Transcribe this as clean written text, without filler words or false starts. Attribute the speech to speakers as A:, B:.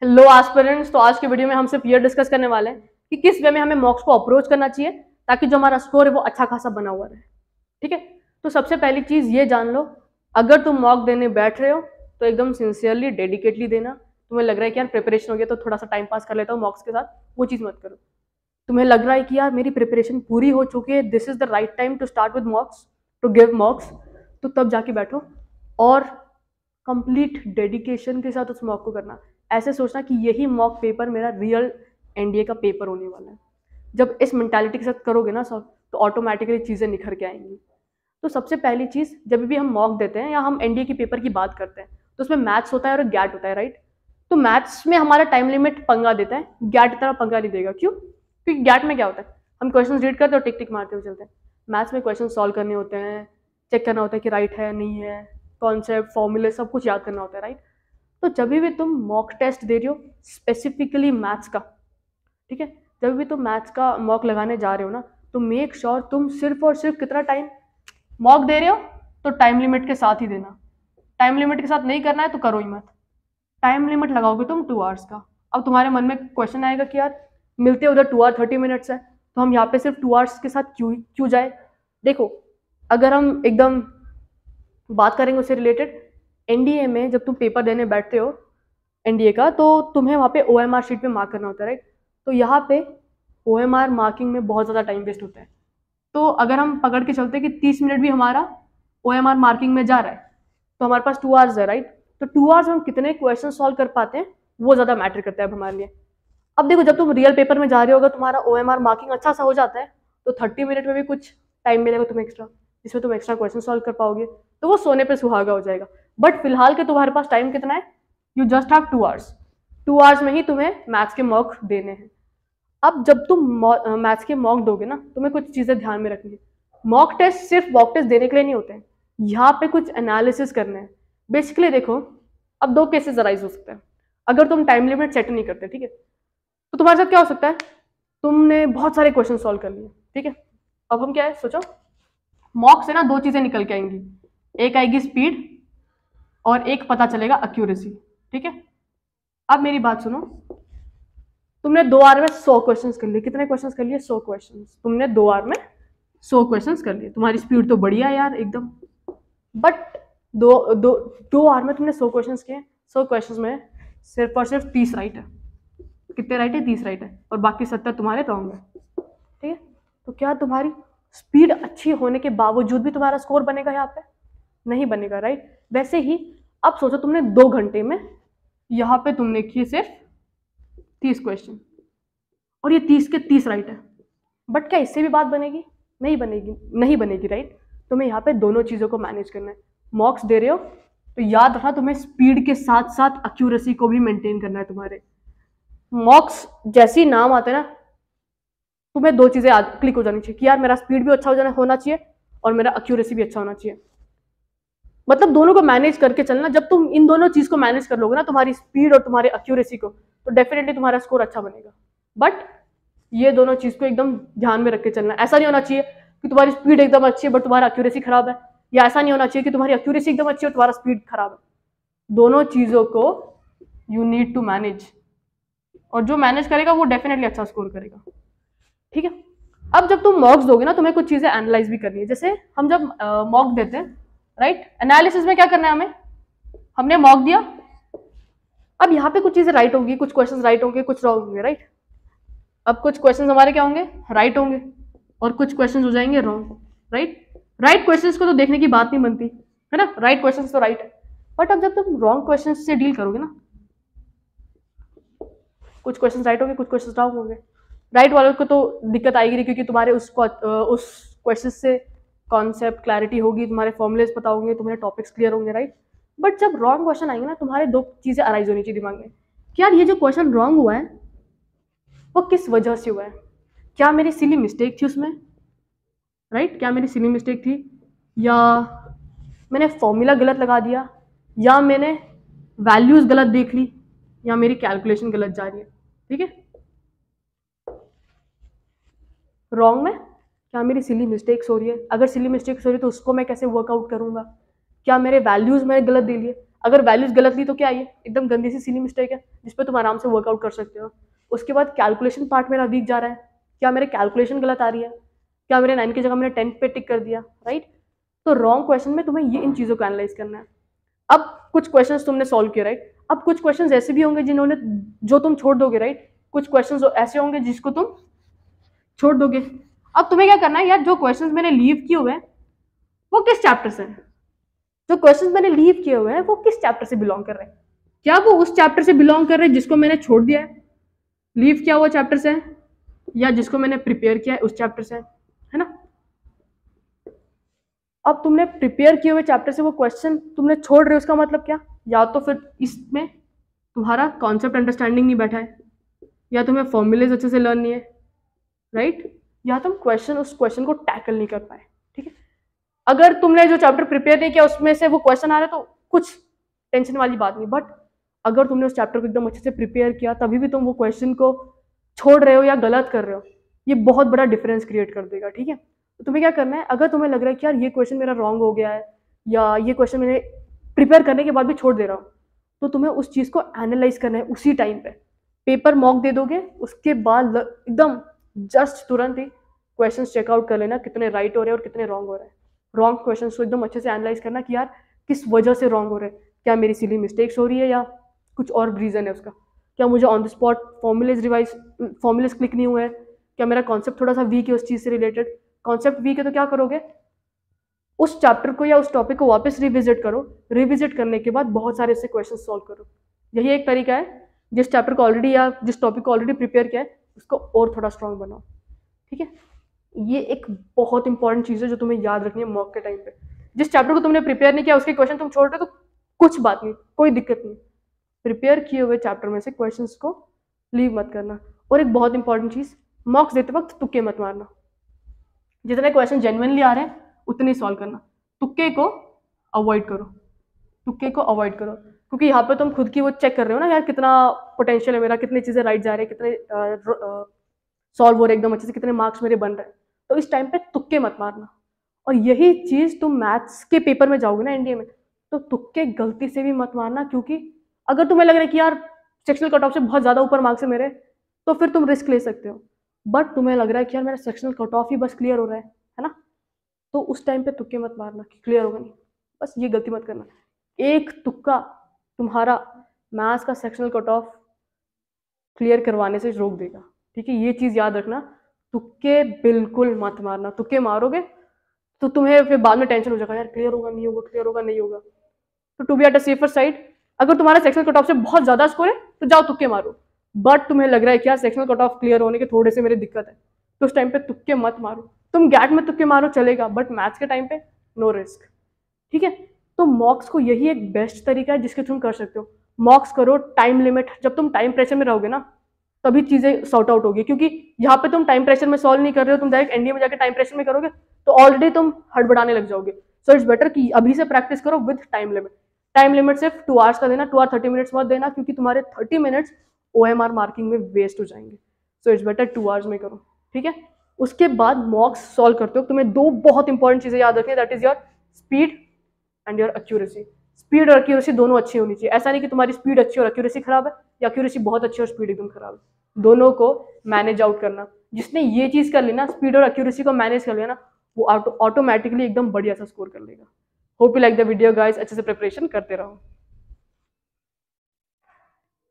A: Hello aspirants. तो आज के वीडियो में हम सिर्फ ये डिस्कस करने वाले हैं कि किस वे में हमें मॉक्स को अप्रोच करना चाहिए ताकि जो हमारा स्कोर है वो अच्छा खासा बना हुआ रहे। ठीक है, तो सबसे पहली चीज ये जान लो, अगर तुम मॉक देने बैठ रहे हो तो एकदम सिंसियरली डेडिकेटली देना। तुम्हें लग रहा है कि यार प्रिपरेशन हो गया तो थोड़ा सा टाइम पास कर लेता हूँ मॉक्स के साथ, वो चीज मत करो। तुम्हें लग रहा है कि यार मेरी प्रिपरेशन पूरी हो चुकी है, this is the right time to start with mocks, to give mocks, तो तब जाके बैठो और कंप्लीट डेडिकेशन के साथ उस मॉक को करना। ऐसे सोचना कि यही मॉक पेपर मेरा रियल एनडीए का पेपर होने वाला है। जब इस मेंटालिटी के साथ करोगे ना सब, तो ऑटोमेटिकली चीज़ें निखर के आएंगी। तो सबसे पहली चीज़, जब भी हम मॉक देते हैं या हम एनडीए के पेपर की बात करते हैं तो उसमें मैथ्स होता है और गैट होता है, राइट। तो मैथ्स में हमारा टाइम लिमिट पंगा देता है, गैट इतना पंगा नहीं देगा। क्यों? क्योंकि गैट में क्या होता है, हम क्वेश्चन रीड करते हैं और टिक टिक मारते हुए चलते हैं। मैथ्स में क्वेश्चन सॉल्व करने होते हैं, चेक करना होता है कि राइट है नहीं है, कॉन्सेप्ट फॉर्मूले सब कुछ याद करना होता है, राइट। तो जब भी तुम मॉक टेस्ट दे रही हो स्पेसिफिकली मैथ्स का, ठीक है, जब भी तुम मैथ्स का मॉक लगाने जा रहे हो ना, तो मेक श्योर तुम सिर्फ और सिर्फ कितना टाइम मॉक दे रहे हो तो टाइम लिमिट के साथ ही देना। टाइम लिमिट के साथ नहीं करना है तो करो ही मत। टाइम लिमिट लगाओगे तुम 2 आवर्स का। अब तुम्हारे मन में क्वेश्चन आएगा कि यार मिलते उधर 2 आवर 30 मिनट्स है, तो हम यहाँ पे सिर्फ 2 आवर्स के साथ क्यों क्यों जाए। देखो, अगर हम एकदम बात करेंगे उससे रिलेटेड, एनडीए में जब तुम पेपर देने बैठते हो एनडीए का, तो तुम्हें वहाँ पे ओएमआर शीट पे मार्क करना होता है, राइट। तो यहाँ पे ओएमआर मार्किंग में बहुत ज़्यादा टाइम वेस्ट होता है। तो अगर हम पकड़ के चलते कि 30 मिनट भी हमारा ओएमआर मार्किंग में जा रहा है तो हमारे पास 2 आवर्स है, राइट। तो 2 आवर्स में हम कितने क्वेश्चन सॉल्व कर पाते हैं वो ज़्यादा मैटर करता है अब हमारे लिए। अब देखो, जब तुम रियल पेपर में जा रहे हो, अगर तुम्हारा ओएमआर मार्किंग अच्छा सा हो जाता है तो 30 मिनट में भी कुछ टाइम मिलेगा तुम्हें एक्स्ट्रा, जिसमें तुम एक्स्ट्रा क्वेश्चन सॉल्व कर पाओगे, तो वो सोने पे सुहागा हो जाएगा। बट फिलहाल के तुम्हारे पास टाइम कितना है, you just have 2 hours. 2 hours में ही तुम्हें मैथ्स के मॉक देने हैं। अब जब तुम मैथ्स के मॉक दोगे ना, तुम्हें कुछ चीजें ध्यान में रखनी है। मॉक टेस्ट सिर्फ मॉक टेस्ट देने के लिए नहीं होते हैं, यहाँ पे कुछ एनालिसिस करने हैं। बेसिकली देखो, अब दो केसेस अराइज हो सकते हैं। अगर तुम टाइम लिमिट सेट नहीं करते, ठीक है, तो तुम्हारे साथ क्या हो सकता है, तुमने बहुत सारे क्वेश्चन सॉल्व कर लिए, ठीक है। अब हम क्या है सोचो, मॉक से ना दो चीजें निकल के आएंगी, एक आएगी स्पीड और एक पता चलेगा एक्यूरेसी, ठीक है। अब मेरी बात सुनो, तुमने 2 आवर में 100 क्वेश्चंस कर लिए। कितने क्वेश्चंस कर लिए? 100 क्वेश्चंस तुमने 2 आवर में 100 क्वेश्चंस कर लिए। तुम्हारी स्पीड तो बढ़िया है यार एकदम। बट दो दो 2 आवर में तुमने 100 क्वेश्चंस किए। 100 क्वेश्चंस में सिर्फ और सिर्फ 30 राइट है। कितने राइट है? 30 राइट है, और बाकी 70 तुम्हारे रॉन्ग है, ठीक है। तो क्या तुम्हारी स्पीड अच्छी होने के बावजूद भी तुम्हारा स्कोर बनेगा? यहाँ पे नहीं बनेगा, राइट। वैसे ही अब सोचो, तुमने 2 घंटे में यहाँ पे तुमने किए सिर्फ 30 क्वेश्चन और ये 30 के 30 राइट है। बट क्या इससे भी बात बनेगी? नहीं बनेगी, नहीं बनेगी, राइट। तुम्हें यहाँ पे दोनों चीज़ों को मैनेज करना है। मॉक्स दे रहे हो तो याद रखना, तुम्हें स्पीड के साथ साथ एक्यूरेसी को भी मेंटेन करना है। तुम्हारे मॉक्स जैसी नाम आते हैं ना, तुम्हें दो चीज़ें क्लिक हो जानी चाहिए कि यार मेरा स्पीड भी अच्छा होना चाहिए और मेरा एक्यूरेसी भी अच्छा होना चाहिए। मतलब दोनों को मैनेज करके चलना। जब तुम इन दोनों चीज़ को मैनेज कर लोगे ना, तुम्हारी स्पीड और तुम्हारे एक्यूरेसी को, तो डेफिनेटली तुम्हारा स्कोर अच्छा बनेगा। बट ये दोनों चीज को एकदम ध्यान में रख के चलना। ऐसा नहीं होना चाहिए कि तुम्हारी स्पीड एकदम अच्छी है बट तुम्हारा एक्यूरेसी खराब है, या ऐसा नहीं होना चाहिए कि तुम्हारी एक्यूरेसी एकदम अच्छी है और तुम्हारा स्पीड खराब है। दोनों चीजों को यू नीड टू मैनेज, और जो मैनेज करेगा वो डेफिनेटली अच्छा स्कोर करेगा, ठीक है। अब जब तुम मॉक्स दोगे ना, तुम्हें कुछ चीजें एनालाइज भी करनी है। जैसे हम जब मॉक देते हैं, राइट, एनालिसिस में क्या करना है हमें, हमने मॉक दिया, अब यहाँ पे कुछ चीजें राइट होंगी, कुछ क्वेश्चन राइट होंगे, कुछ रॉन्ग होंगे, राइट। अब कुछ क्वेश्चंस हमारे क्या होंगे, राइट होंगे, और कुछ क्वेश्चंस हो जाएंगे रॉन्ग, राइट। राइट क्वेश्चंस को तो देखने की बात नहीं बनती है ना, राइट क्वेश्चंस तो राइट है। बट अब जब तुम रॉन्ग क्वेश्चंस से डील करोगे ना, कुछ क्वेश्चंस राइट होंगे, कुछ क्वेश्चंस रॉन्ग होंगे। राइट वालों को तो दिक्कत आएगी नहीं, क्योंकि तुम्हारे उस क्वेश्चन से कॉन्सेप्ट क्लैरिटी होगी, तुम्हारे फॉर्मुलेस पता होंगे, तुम्हारे टॉपिक्स क्लियर होंगे, राइट। बट जब रॉन्ग क्वेश्चन आएंगे ना, तुम्हारे दो चीजें अराइज होनी चाहिए दिमाग में कि यार ये जो क्वेश्चन रॉन्ग हुआ है वो किस वजह से हुआ है। क्या मेरी सिली मिस्टेक थी उसमें, राइट। क्या मेरी सिली मिस्टेक थी, या मैंने फॉर्मूला गलत लगा दिया, या मैंने वैल्यूज गलत देख ली, या मेरी कैलकुलेशन गलत जा रही है, ठीक है। रॉन्ग में क्या मेरी सिली मिस्टेक्स हो रही है, अगर सिली मिस्टेक्स हो रही है तो उसको मैं कैसे वर्कआउट करूंगा, क्या मेरे वैल्यूज मैंने गलत दे लिए। अगर वैल्यूज गलत ली तो क्या ये एकदम गंदी सी सिली मिस्टेक है जिसपे तुम आराम से वर्कआउट कर सकते हो। उसके बाद कैलकुलेशन पार्ट मेरा वीक जा रहा है, क्या मेरे कैलकुलेशन गलत आ रही है, क्या मेरे 9 की जगह मैंने 10 पे टिक कर दिया, राइट। तो रॉन्ग क्वेश्चन में तुम्हें ये इन चीज़ों को एनालाइज करना है। अब कुछ क्वेश्चंस तुमने सॉल्व किए, राइट। अब कुछ क्वेश्चंस ऐसे भी होंगे जिन्होंने जो तुम छोड़ दोगे, राइट। कुछ क्वेश्चंस ऐसे होंगे जिसको तुम छोड़ दोगे। अब तुम्हें क्या करना है यार, जो क्वेश्चंस मैंने लीव किए हुए हैं वो किस चैप्टर से हैं, जो क्वेश्चंस मैंने लीव किए हुए हैं वो किस चैप्टर से बिलोंग कर रहे हैं, क्या वो उस चैप्टर से बिलोंग कर रहे हैं जिसको मैंने छोड़ दिया है, लीव किया हुआ चैप्टर से है, या जिसको मैंने प्रिपेयर किया है उस चैप्टर से है ना। अब तुमने प्रिपेयर किए हुए चैप्टर से वो क्वेश्चन तुमने छोड़ रहे हो, उसका मतलब क्या, या तो फिर इसमें तुम्हारा कॉन्सेप्ट अंडरस्टैंडिंग नहीं बैठा है, या तुम्हें फॉर्मूलेज अच्छे से लर्न नहीं है, राइट, या तुम उस क्वेश्चन को टैकल नहीं कर पाए। ठीक है, अगर तुमने जो चैप्टर प्रिपेयर नहीं किया उसमें से वो क्वेश्चन आ रहा है तो कुछ टेंशन वाली बात नहीं, बट अगर तुमने उस चैप्टर को एकदम अच्छे से प्रिपेयर किया तभी भी तुम वो क्वेश्चन को छोड़ रहे हो या गलत कर रहे हो, ये बहुत बड़ा डिफरेंस क्रिएट कर देगा। ठीक है, तो तुम्हें क्या करना है, अगर तुम्हें लग रहा है कि यार ये क्वेश्चन मेरा रॉन्ग हो गया है या ये क्वेश्चन मैंने प्रिपेयर करने के बाद भी छोड़ दे रहा हूँ, तो तुम्हें उस चीज़ को एनालाइज करना है उसी टाइम पे। पेपर मॉक दे दोगे, उसके बाद एकदम जस्ट तुरंत ही क्वेश्चन चेकआउट कर लेना कितने राइट हो रहे हैं और कितने रॉन्ग हो रहे हैं। रॉन्ग क्वेश्चन को एकदम अच्छे से एनालाइज करना कि यार किस वजह से रॉन्ग हो रहे हैं, क्या मेरी सिली मिस्टेक्स हो रही है या कुछ और रीज़न है उसका, क्या मुझे on the spot formulas click नहीं हुए हैं, क्या मेरा कॉन्सेप्ट थोड़ा सा वीक है उस चीज़ से रिलेटेड। कॉन्सेप्ट वीक है तो क्या करोगे, उस चैप्टर को या उस टॉपिक को वापस रिविजिट करो, रिविजिट करने के बाद बहुत सारे इससे क्वेश्चन सॉल्व करो। यही एक तरीका है, जिस चैप्टर को ऑलरेडी या जिस टॉपिक को ऑलरेडी प्रिपेयर किया है उसको और थोड़ा स्ट्रांग बनाओ। ठीक है, ये एक बहुत इंपॉर्टेंट चीज़ है जो तुम्हें याद रखनी है मॉक के टाइम पे। जिस चैप्टर को तुमने प्रिपेयर नहीं किया उसके क्वेश्चन तुम छोड़ रहे हो तो कुछ बात नहीं, कोई दिक्कत नहीं, प्रिपेयर किए हुए चैप्टर में से क्वेश्चंस को लीव मत करना। और एक बहुत इंपॉर्टेंट चीज़, मॉक्स देते वक्त तुक्के मत मारना, जितने क्वेश्चन जेन्युइनली आ रहे हैं उतने सॉल्व करना, तुक्के को अवॉइड करो, तुक्के को अवॉइड करो, क्योंकि यहाँ पे तुम खुद की वो चेक कर रहे हो ना यार कितना पोटेंशियल है मेरा, कितनी चीज़ें राइट जा रही है, कितने सॉल्व हो रहे एकदम अच्छे से, कितने मार्क्स मेरे बन रहे हैं। तो इस टाइम पे तुक्के मत मारना। और यही चीज़ तुम मैथ्स के पेपर में जाओगे ना एनडीए में, तो तुक्के गलती से भी मत मारना, क्योंकि अगर तुम्हें लग रहा है कि यार सेक्शनल कट ऑफ से बहुत ज़्यादा ऊपर मार्क्स है मेरे, तो फिर तुम रिस्क ले सकते हो। बट तुम्हें लग रहा है कि यार मेरा सेक्शनल कट ऑफ ही बस क्लियर हो रहा है ना, तो उस टाइम पे तुक्के मत मारना कि क्लियर होगा नहीं, बस ये गलती मत करना। एक तुक्का तुम्हारा मैथ्स का सेक्शनल कट ऑफ क्लियर करवाने से रोक देगा। ठीक है, ये चीज़ याद रखना, तुक्के बिल्कुल मत मारना, तुक्के मारोगे तो तुम्हें फिर बाद में टेंशन हो जाएगा यार क्लियर होगा नहीं होगा, क्लियर होगा नहीं होगा। तो to be at a safer side, अगर तुम्हारा सेक्शनल कट ऑफ से बहुत ज़्यादा स्कोर है तो जाओ तुक्के मारो, बट तुम्हें लग रहा है कि यार सेक्शनल कट ऑफ क्लियर होने के थोड़े से मेरी दिक्कत है, तो उस टाइम पे तुक्के मत मारो। तुम गैट में तुक्के मारो चलेगा, बट मैथ्स के टाइम पे नो रिस्क। ठीक है, तो मॉक्स को यही एक बेस्ट तरीका है जिसके तुम कर सकते हो। मॉक्स करो, टाइम लिमिट, जब तुम टाइम प्रेशर में रहोगे ना तभी चीज़ें सॉर्ट आउट होगी, क्योंकि यहाँ पे तुम टाइम प्रेशर में सॉल्व नहीं कर रहे हो, तुम डायरेक्ट एनडीए में जाकर टाइम प्रेशर में करोगे तो ऑलरेडी तुम हड़बड़ाने लग जाओगे। सो इट्स बेटर कि अभी से प्रैक्टिस करो with time limit. Time limit सिर्फ 2 आवर्स का देना, 2 आवर 30 मिनट्स मत देना, क्योंकि तुम्हारे 30 मिनट्स OMR मार्किंग में वेस्ट हो जाएंगे। सो इट्स बेटर 2 आवर्स में करो। ठीक है, उसके बाद मॉक्स सॉल्व करते हो तुम्हें 2 बहुत इंपॉर्टेंट चीज़ें याद रखनी है, that is your speed and your accuracy. Speed और एक्यूरेसी दोनों अच्छी होनी चाहिए, ऐसा नहीं कि तुम्हारी स्पीड अच्छी और एक्यूरेसी खराब है, या एक्यूरेसी बहुत अच्छी और स्पीड एकदम खराब है। दोनों को मैनेज आउट करना, जिसने ये चीज़ कर लेना, स्पीड और एक्यूरेसी को मैनेज कर लेना, वो ऑटोमेटिकली एकदम बढ़िया सा स्कोर कर लेगा। Hope you like the video guys, अच्छे से प्रिपरेशन करते रहो।